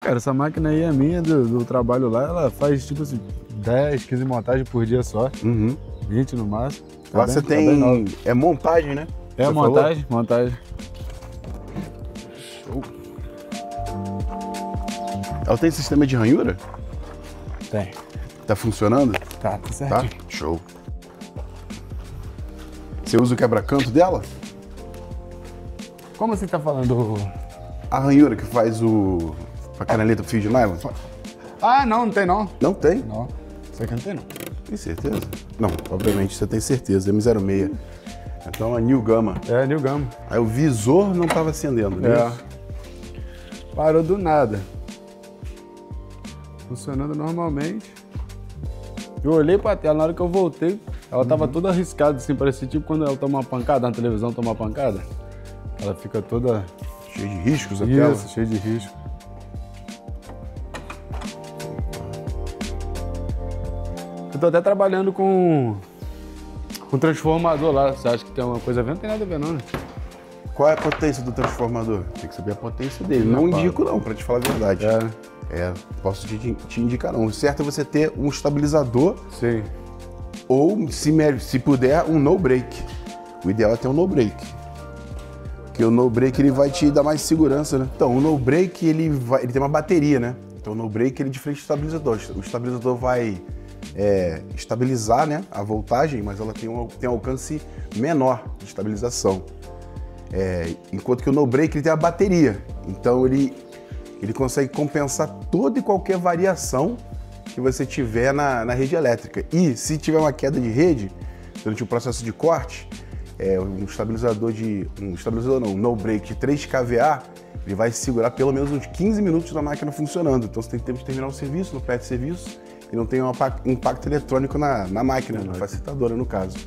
cara, essa máquina aí é minha, do trabalho lá, ela faz tipo assim, 10, 15 montagens por dia só. 20 no máximo. Lá você tem... é montagem, né? É você montagem, montagem. Show. Ela tem sistema de ranhura? Tem. Tá funcionando? Tá certinho. Tá? Show. Você usa o quebra-canto dela? Como você tá falando? A ranhura que faz a canaleta pro fio de nylon? Ah, não tem não. Não tem? Não. Isso aqui não tem não. Tem certeza? Não, obviamente você tem certeza. M06. Então a New Gamma. É, New Gamma. Aí o visor não tava acendendo, né? Parou do nada. Funcionando normalmente. Eu olhei pra tela, na hora que eu voltei, ela tava toda arriscada, assim, parecia tipo quando ela toma uma pancada, na televisão toma uma pancada. Ela fica toda... cheia de riscos a tela? Isso, cheia de risco. Eu tô até trabalhando com transformador lá. Você acha que tem alguma coisa a ver? Não tem nada a ver não, né? Qual é a potência do transformador? Tem que saber a potência dele. Não indico não, pra te falar a verdade. Posso te indicar não. O certo é você ter um estabilizador. Sim. Ou, se puder, um no-break. O ideal é ter um no-break. Porque o no-break ele vai te dar mais segurança, né? Então, o no-break ele tem uma bateria, né? Então, o no-break ele é diferente do estabilizador. O estabilizador vai estabilizar, né, a voltagem, mas ela tem um alcance menor de estabilização. Enquanto que o no-break ele tem a bateria. Então, ele consegue compensar toda e qualquer variação que você tiver na rede elétrica. E se tiver uma queda de rede durante o processo de corte, um no-break de 3 kVA, ele vai segurar pelo menos uns 15 minutos da máquina funcionando. Então você tem tempo de terminar o serviço, no pré de serviço, e não tem um impacto eletrônico na máquina, na facilitadora no caso.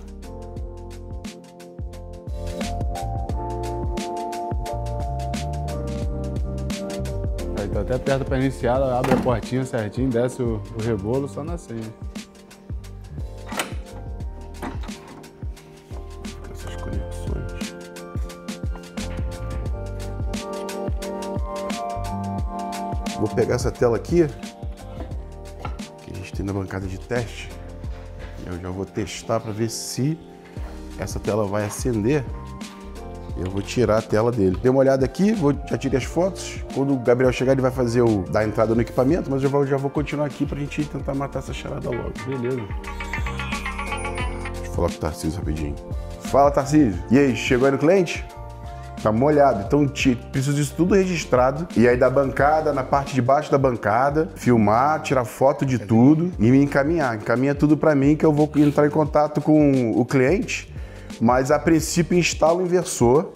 Aí tu até aperta para iniciar, ela abre a portinha certinho, desce o rebolo, só na senha. Essas conexões. Vou pegar essa tela aqui, que a gente tem na bancada de teste. Eu já vou testar para ver se essa tela vai acender. Eu vou tirar a tela dele. Dei uma olhada aqui, já tirei as fotos. Quando o Gabriel chegar, ele vai fazer dar a entrada no equipamento, mas eu já vou continuar aqui pra gente tentar matar essa charada logo. Beleza. Deixa eu falar com o Tarcísio rapidinho. Fala, Tarcísio. E aí, chegou aí no cliente? Tá molhado. Então, preciso disso tudo registrado. E aí, da bancada, na parte de baixo da bancada, filmar, tirar foto de tudo e me encaminhar. Encaminha tudo pra mim que eu vou entrar em contato com o cliente. Mas, a princípio, instala o inversor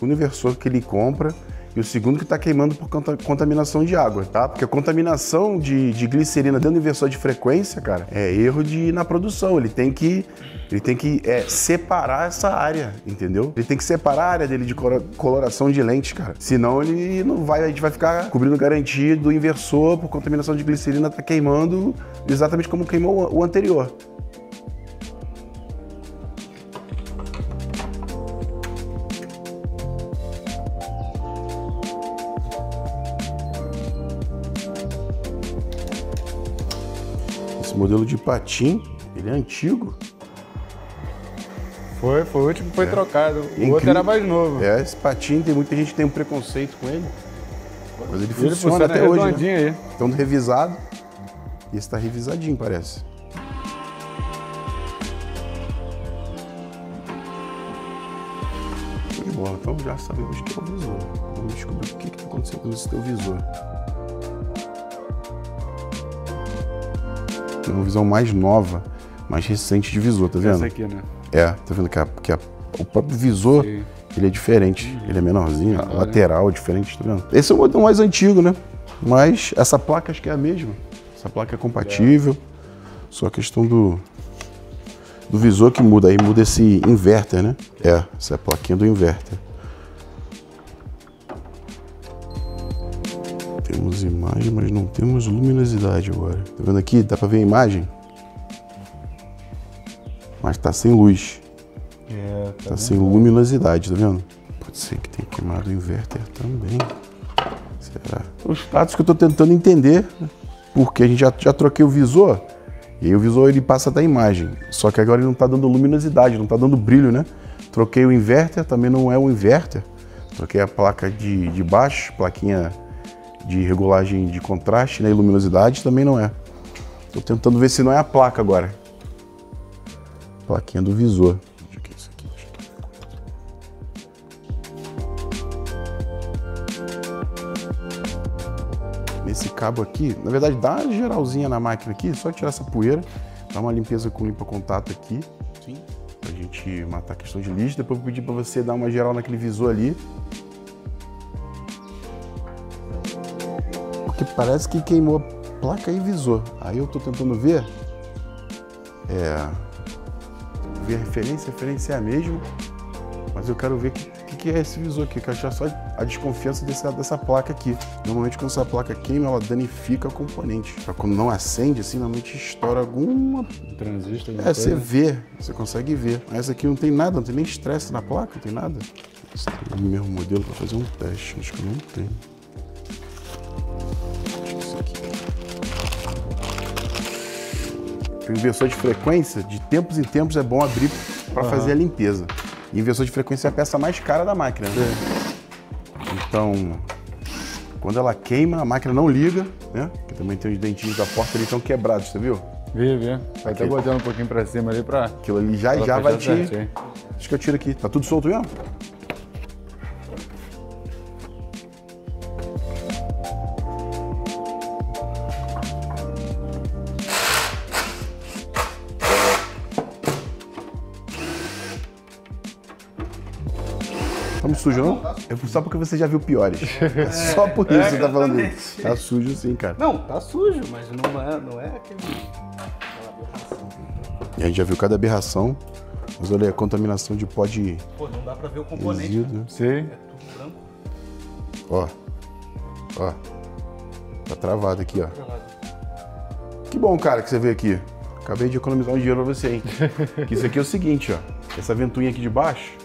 que ele compra, e o segundo que está queimando por contaminação de água, tá? Porque a contaminação de glicerina dentro do inversor de frequência, cara, é erro na produção. Ele tem que separar essa área, entendeu? Ele tem que separar a área dele de coloração de lente, cara. Senão ele não vai, a gente vai ficar cobrindo garantia do inversor por contaminação de glicerina, tá queimando exatamente como queimou o anterior. Esse modelo de patim, ele é antigo. Foi o último que foi trocado. O outro era mais novo. Esse patim, tem muita gente que tem um preconceito com ele. Mas ele funciona até hoje, né? Aí. Então revisado. E esse tá revisadinho, parece. Bom, então já sabemos que é o visor. Vamos descobrir o que está acontecendo com esse teu visor. É uma visão mais nova, mais recente de visor, tá vendo? Essa aqui, né? Tá vendo que o próprio visor, sim, ele é diferente, ele é menorzinho, a lateral é diferente, tá vendo? Esse é o modelo mais antigo, né? Mas essa placa acho que é a mesma. Essa placa é compatível, só a questão do visor que muda, aí muda esse inverter, né? Essa é a plaquinha do inverter. Temos imagem, mas não temos luminosidade agora. Tá vendo aqui? Dá pra ver a imagem? Mas tá sem luz. Tá sem luminosidade, tá vendo? Pode ser que tenha queimado o inverter também. Será? São os status que eu estou tentando entender, porque a gente já troquei o visor, e aí o visor ele passa da imagem, só que agora ele não está dando luminosidade, não está dando brilho, né? Troquei o inverter, também não é um inverter, troquei a placa de baixo, plaquinha de regulagem de contraste, né? E luminosidade também não é. Estou tentando ver se não é a placa agora. Plaquinha do visor. Onde é que é isso aqui? Nesse cabo aqui, na verdade dá uma geralzinha na máquina aqui, só tirar essa poeira, dá uma limpeza com limpa-contato aqui, sim, pra gente matar a questão de lixo. Depois eu vou pedir pra você dar uma geral naquele visor ali. Porque parece que queimou placa e visor. Aí eu tô tentando ver. Ver a referência é a mesma, mas eu quero ver o que é esse visor aqui, que eu achar só a desconfiança dessa placa aqui. Normalmente quando essa placa queima, ela danifica o componente. Quando não acende, assim, normalmente estoura alguma... Transistor. Você vê, você consegue ver. Mas essa aqui não tem nada, não tem nem estresse na placa, não tem nada. Esse tem o mesmo modelo para fazer um teste, acho que não tem. O inversor de frequência, de tempos em tempos, é bom abrir para fazer a limpeza. E inversor de frequência é a peça mais cara da máquina, né? Então, quando ela queima, a máquina não liga, né? Porque também tem os dentinhos da porta ali que estão quebrados, você viu? Vi. Vai até botando um pouquinho para cima ali para... Aquilo ali já vai te... Acho que eu tiro aqui. Tá tudo solto mesmo? Tá muito sujo, não? É só porque você já viu piores. É só por isso que você tá falando isso. Tá sujo sim, cara. Não, tá sujo, mas não é aquela aberração. E a gente já viu cada aberração. Mas olha, a contaminação de pó de... Pô, não dá pra ver o componente. Resíduo. Sim. É tudo branco. Ó. Tá travado aqui, ó. Que bom, cara, que você veio aqui. Acabei de economizar um dinheiro pra você, hein? Que isso aqui é o seguinte, ó. Essa ventoinha aqui de baixo,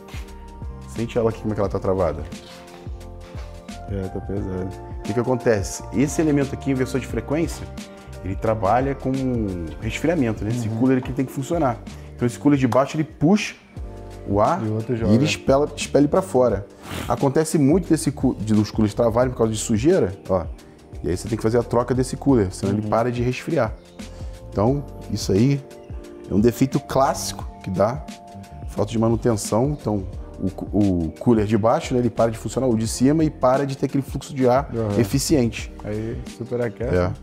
sente ela aqui como é que ela tá travada. Tá pesado. O que acontece? Esse elemento aqui, inversor de frequência, ele trabalha com resfriamento, né? Esse cooler aqui tem que funcionar. Então esse cooler de baixo, ele puxa o ar e ele expele para fora. Acontece muito dos coolers travarem por causa de sujeira, ó. E aí você tem que fazer a troca desse cooler, senão ele para de resfriar. Então, isso aí é um defeito clássico que dá, falta de manutenção. Então, o cooler de baixo, né, ele para de funcionar, o de cima, e para de ter aquele fluxo de ar eficiente. Aí superaquece.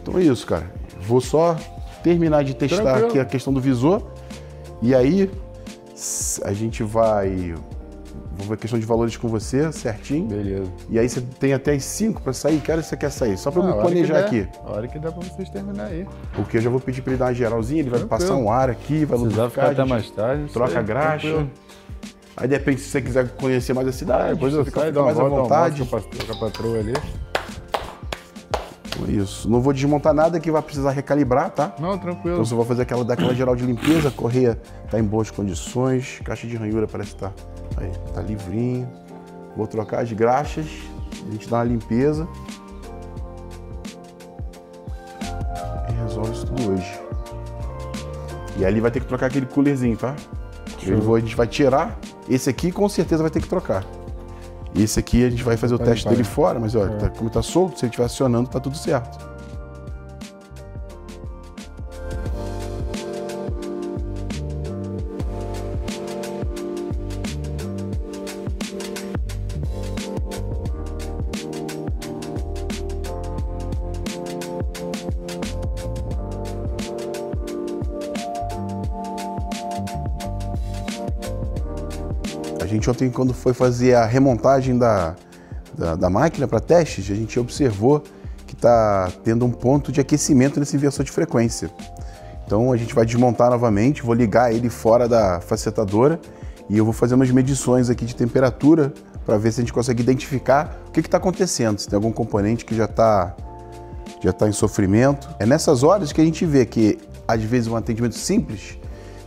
Então é isso, cara. Vou só terminar de testar aqui a questão do visor, e aí a gente vai... Vou ver a questão de valores com você, certinho. Beleza. E aí você tem até as 5 para sair. Que hora você quer sair? Só para eu me planejar aqui. A hora que dá para vocês terminar aí. Porque eu já vou pedir para ele dar uma geralzinha, ele vai passar um ar aqui, vai lubrificar. Ficar até mais tarde. Troca a graxa. Aí de repente, se você quiser conhecer mais a cidade, depois eu fica ficar mais à vontade. Com a patroa ali. Então é isso. Não vou desmontar nada que vai precisar recalibrar, tá? Não, tranquilo. Então só vou fazer aquela geral de limpeza, a correia tá em boas condições, caixa de ranhura parece que tá livrinho. Vou trocar as graxas, a gente dá uma limpeza e resolve isso tudo hoje. E ali vai ter que trocar aquele coolerzinho, tá? A gente vai tirar. Esse aqui com certeza vai ter que trocar. Esse aqui a gente vai fazer o teste dele fora, mas olha, como tá solto, se ele estiver acionando, tá tudo certo. A gente ontem, quando foi fazer a remontagem da máquina para testes, a gente observou que está tendo um ponto de aquecimento nesse inversor de frequência. Então a gente vai desmontar novamente, vou ligar ele fora da facetadora e eu vou fazer umas medições aqui de temperatura para ver se a gente consegue identificar o que está acontecendo, se tem algum componente que já está em sofrimento. É nessas horas que a gente vê que, às vezes, um atendimento simples,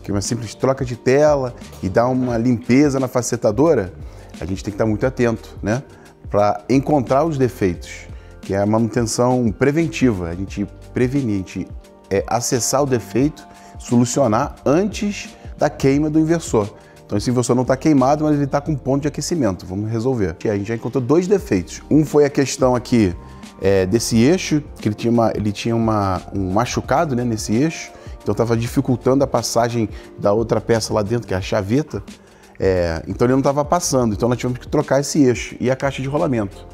que é uma simples troca de tela e dar uma limpeza na facetadora, a gente tem que estar muito atento, né? para encontrar os defeitos, que é a manutenção preventiva, a gente prevenir, a gente acessar o defeito, solucionar antes da queima do inversor. Então esse inversor não está queimado, mas ele está com ponto de aquecimento, vamos resolver. A gente já encontrou 2 defeitos. Um foi a questão aqui desse eixo, que ele tinha um machucado, né, nesse eixo, então estava dificultando a passagem da outra peça lá dentro, que é a chaveta. Então ele não estava passando, então nós tivemos que trocar esse eixo e a caixa de rolamento.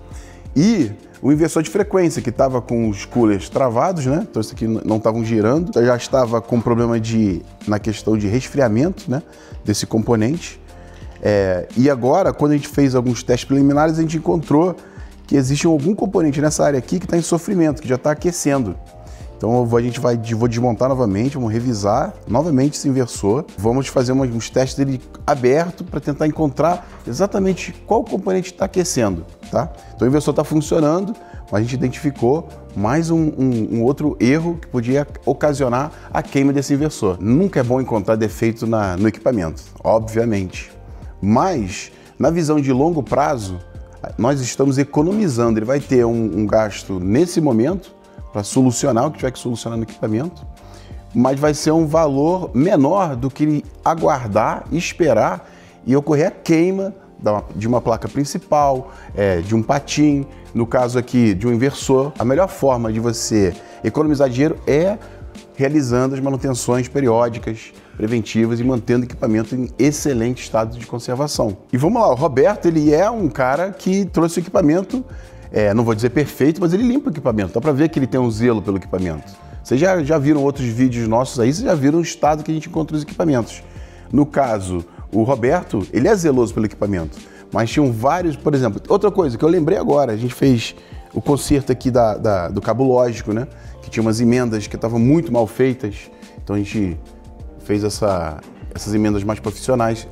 E o inversor de frequência, que estava com os coolers travados, né? Então isso aqui não estavam girando, então já estava com problema na questão de resfriamento, né, desse componente. E agora, quando a gente fez alguns testes preliminares, a gente encontrou que existe algum componente nessa área aqui que está em sofrimento, que já está aquecendo. Então vou desmontar novamente, vamos revisar novamente esse inversor. Vamos fazer uns testes dele aberto para tentar encontrar exatamente qual componente está aquecendo, tá? Então o inversor está funcionando, mas a gente identificou mais um outro erro que podia ocasionar a queima desse inversor. Nunca é bom encontrar defeito no equipamento, obviamente. Mas, na visão de longo prazo, nós estamos economizando. Ele vai ter um gasto nesse momento, para solucionar o que tiver que solucionar no equipamento, mas vai ser um valor menor do que aguardar, esperar e ocorrer a queima de uma placa principal, de um patim, no caso aqui de um inversor. A melhor forma de você economizar dinheiro é realizando as manutenções periódicas, preventivas e mantendo o equipamento em excelente estado de conservação. E vamos lá, o Roberto, ele é um cara que trouxe o equipamento, não vou dizer perfeito, mas ele limpa o equipamento. Dá para ver que ele tem um zelo pelo equipamento. Vocês já viram outros vídeos nossos aí, vocês já viram o estado que a gente encontra os equipamentos. No caso, o Roberto, ele é zeloso pelo equipamento, mas tinham vários, por exemplo, outra coisa que eu lembrei agora, a gente fez o conserto aqui do cabo lógico, né? Que tinha umas emendas que estavam muito mal feitas, então a gente fez essas emendas mais profissionais.